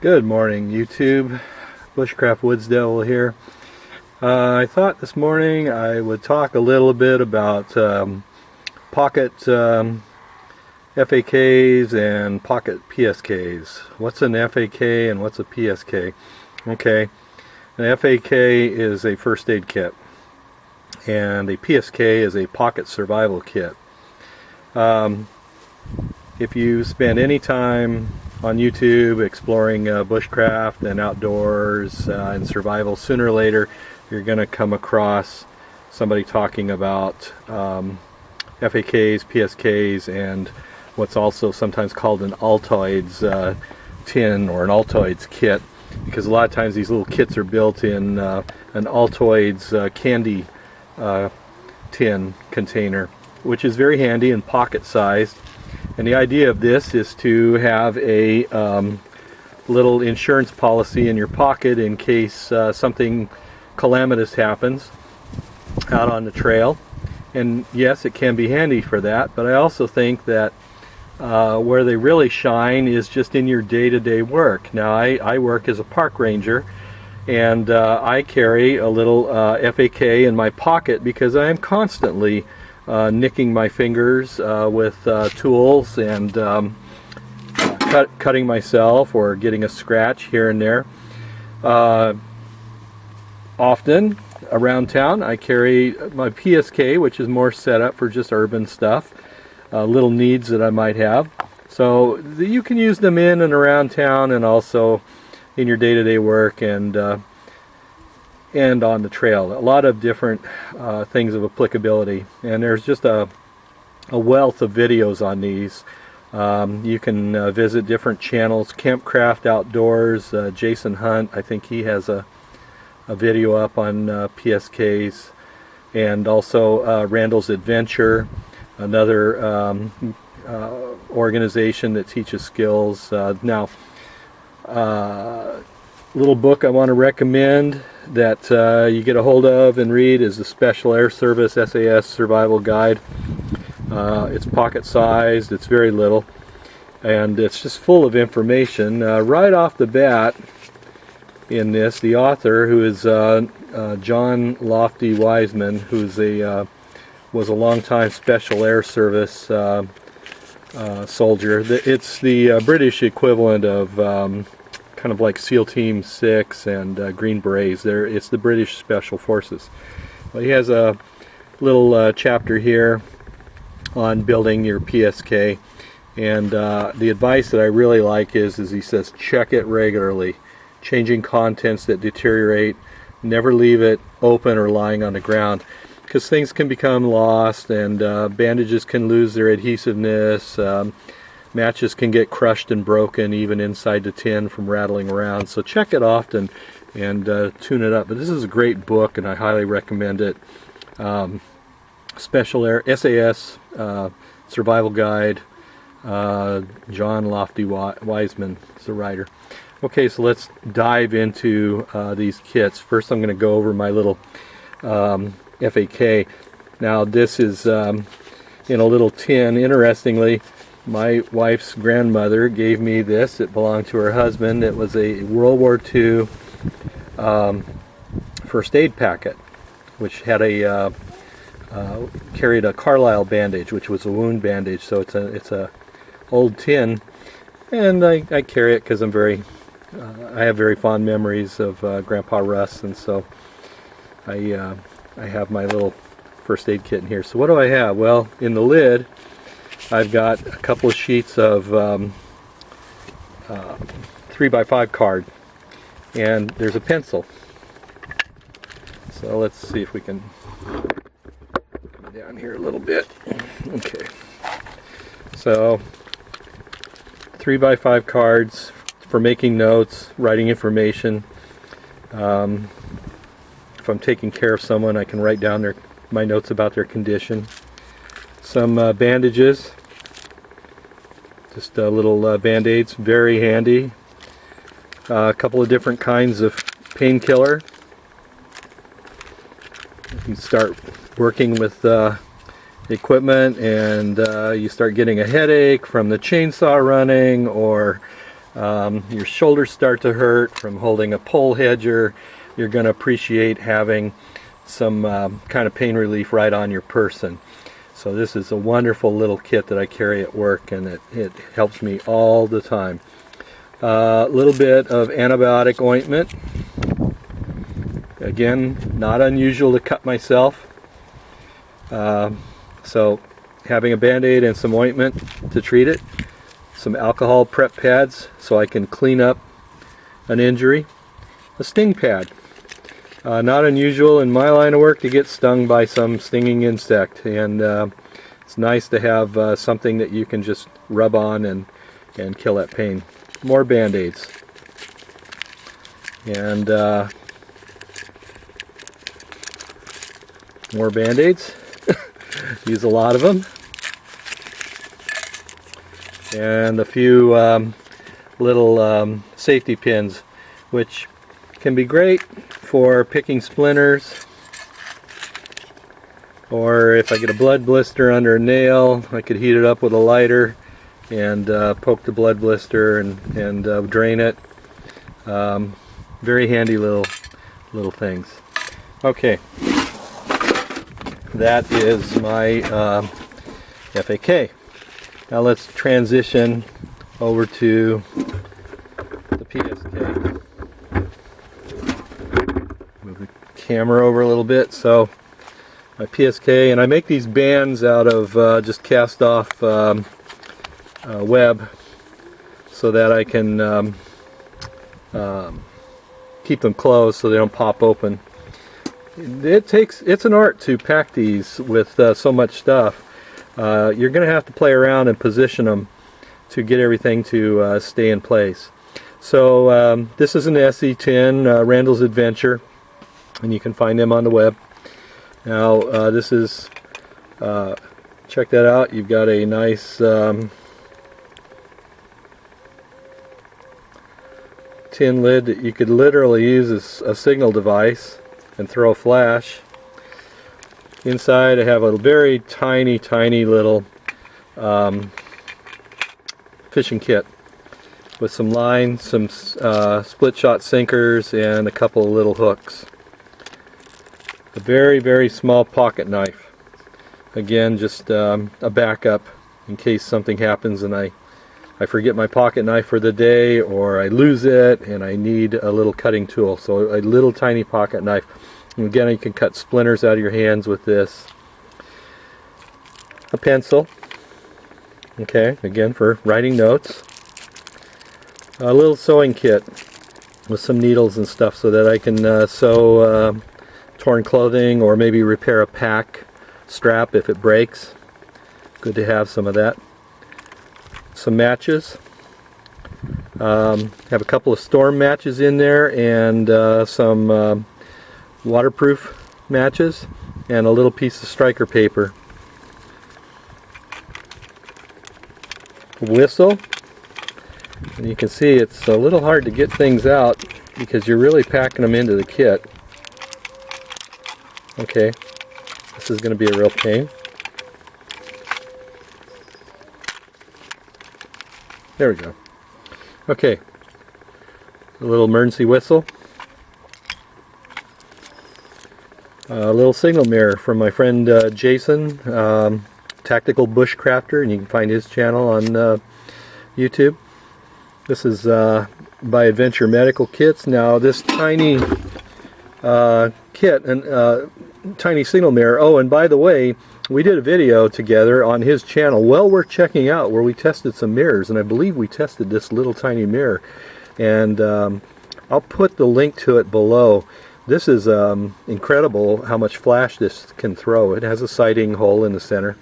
Good morning, YouTube. Bushcraft Woods Devil here. I thought this morning I would talk a little bit about pocket FAKs and pocket PSKs. What's an FAK and what's a PSK? Okay, an FAK is a first aid kit, and a PSK is a pocket survival kit. If you spend any time on YouTube exploring bushcraft and outdoors and survival, sooner or later you're going to come across somebody talking about FAKs, PSKs, and what's also sometimes called an Altoids tin or an Altoids kit, because a lot of times these little kits are built in an Altoids candy tin container, which is very handy and pocket sized. And the idea of this is to have a little insurance policy in your pocket in case something calamitous happens out on the trail. And yes, it can be handy for that, but I also think that where they really shine is just in your day-to-day work. Now, I work as a park ranger, and I carry a little FAK in my pocket because I am constantly nicking my fingers with tools and cutting myself or getting a scratch here and there. Often around town I carry my PSK, which is more set up for just urban stuff, little needs that I might have. So you can use them in and around town, and also in your day-to-day work and on the trail. A lot of different things of applicability, and there's just a wealth of videos on these. You can visit different channels. CAMPCRAFT Outdoors, Jason Hunt, I think he has a video up on PSKs, and also Randall's Adventure, another organization that teaches skills. Now, little book I want to recommend that you get a hold of and read is the Special Air Service SAS Survival Guide. It's pocket sized, it's very little, and it's just full of information. Right off the bat in this, the author, who is John Lofty Wiseman, who's was a longtime Special Air Service soldier. It's the British equivalent of kind of like SEAL Team 6 and Green Berets. It's the British Special Forces. Well, he has a little chapter here on building your PSK, and the advice that I really like is he says, check it regularly. Changing contents that deteriorate, never leave it open or lying on the ground, because things can become lost, and bandages can lose their adhesiveness. Matches can get crushed and broken even inside the tin from rattling around. So check it often and tune it up. But this is a great book, and I highly recommend it. Special Air SAS Survival Guide. John Lofty Wiseman is the writer. Okay, so let's dive into these kits. First, I'm going to go over my little FAK. Now, this is in a little tin. Interestingly, my wife's grandmother gave me this. It belonged to her husband. It was a World War II first aid packet, which had carried a Carlisle bandage, which was a wound bandage. So it's a old tin, and I carry it because I have very fond memories of Grandpa Russ, and so I have my little first aid kit in here. So what do I have? Well, in the lid, I've got a couple of sheets of 3x5 card, and there's a pencil. So let's see if we can come down here a little bit. Okay. So 3x5 cards for making notes, writing information. If I'm taking care of someone, I can write down my notes about their condition. Some bandages, just little band-aids, very handy. A couple of different kinds of painkiller. You can start working with equipment and you start getting a headache from the chainsaw running, or your shoulders start to hurt from holding a pole hedger, you're going to appreciate having some kind of pain relief right on your person. So this is a wonderful little kit that I carry at work, and it helps me all the time. A little bit of antibiotic ointment. Again, not unusual to cut myself. So having a Band-Aid and some ointment to treat it. Some alcohol prep pads so I can clean up an injury. A sting pad. Not unusual in my line of work to get stung by some stinging insect, and it's nice to have something that you can just rub on and kill that pain. More Band-Aids. And more Band-Aids. Use a lot of them. And a few little safety pins, which can be great for picking splinters, or if I get a blood blister under a nail, I could heat it up with a lighter and poke the blood blister and drain it. Very handy little things. Okay, that is my FAK. Now let's transition over to the PSK. Move the camera over a little bit. So my PSK, and I make these bands out of just cast off web so that I can keep them closed so they don't pop open. It's an art to pack these with so much stuff. You're going to have to play around and position them to get everything to stay in place. So this is an SE tin, Randall's Adventure, and you can find them on the web. Now this is, check that out, you've got a nice tin lid that you could literally use as a signal device and throw a flash. Inside I have a very tiny little fishing kit with some line, some split shot sinkers, and a couple of little hooks. A very small pocket knife. Again, just a backup in case something happens and I forget my pocket knife for the day, or I lose it and I need a little cutting tool. So a little tiny pocket knife. And again, you can cut splinters out of your hands with this. A pencil, okay, again for writing notes. A little sewing kit with some needles and stuff so that I can sew torn clothing, or maybe repair a pack strap if it breaks. Good to have some of that. Some matches. Have a couple of storm matches in there, and some waterproof matches, and a little piece of striker paper. A whistle, and you can see it's a little hard to get things out because you're really packing them into the kit. Okay, this is going to be a real pain. There we go. Okay, a little emergency whistle. A little signal mirror from my friend Jason, Tactical Bushcrafter, and you can find his channel on YouTube. This is by Adventure Medical Kits. Now this tiny kit and tiny signal mirror. Oh, and by the way, we did a video together on his channel, well worth checking out, where we tested some mirrors, and I believe we tested this little tiny mirror, and I'll put the link to it below. This is incredible how much flash this can throw. It has a sighting hole in the center.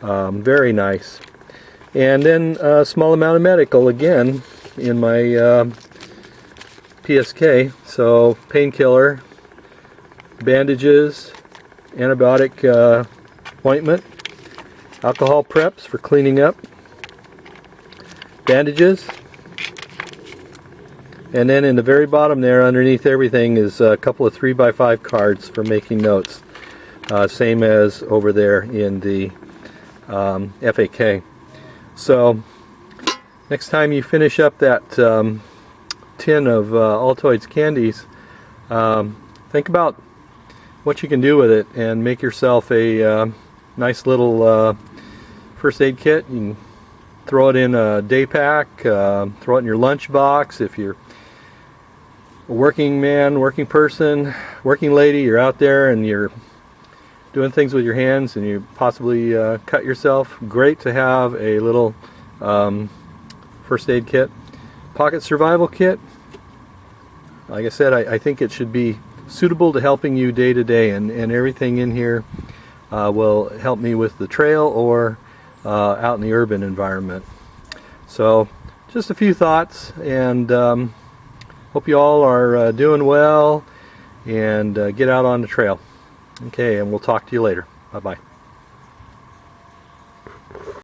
Very nice. And then a small amount of medical again in my PSK. So painkiller, bandages, antibiotic ointment, alcohol preps for cleaning up, bandages, and then in the very bottom there, underneath everything, is a couple of 3x5 cards for making notes. Same as over there in the FAK. So next time you finish up that tin of Altoids candies, think about what you can do with it and make yourself a nice little first aid kit. You can throw it in a day pack, throw it in your lunch box. If you're a working man, working person, working lady, you're out there and you're doing things with your hands and you possibly cut yourself, great to have a little first aid kit. Pocket survival kit, like I said, I think it should be suitable to helping you day to day, and everything in here will help me with the trail or out in the urban environment. So just a few thoughts, and hope you all are doing well and get out on the trail. Okay, and we'll talk to you later. Bye-bye.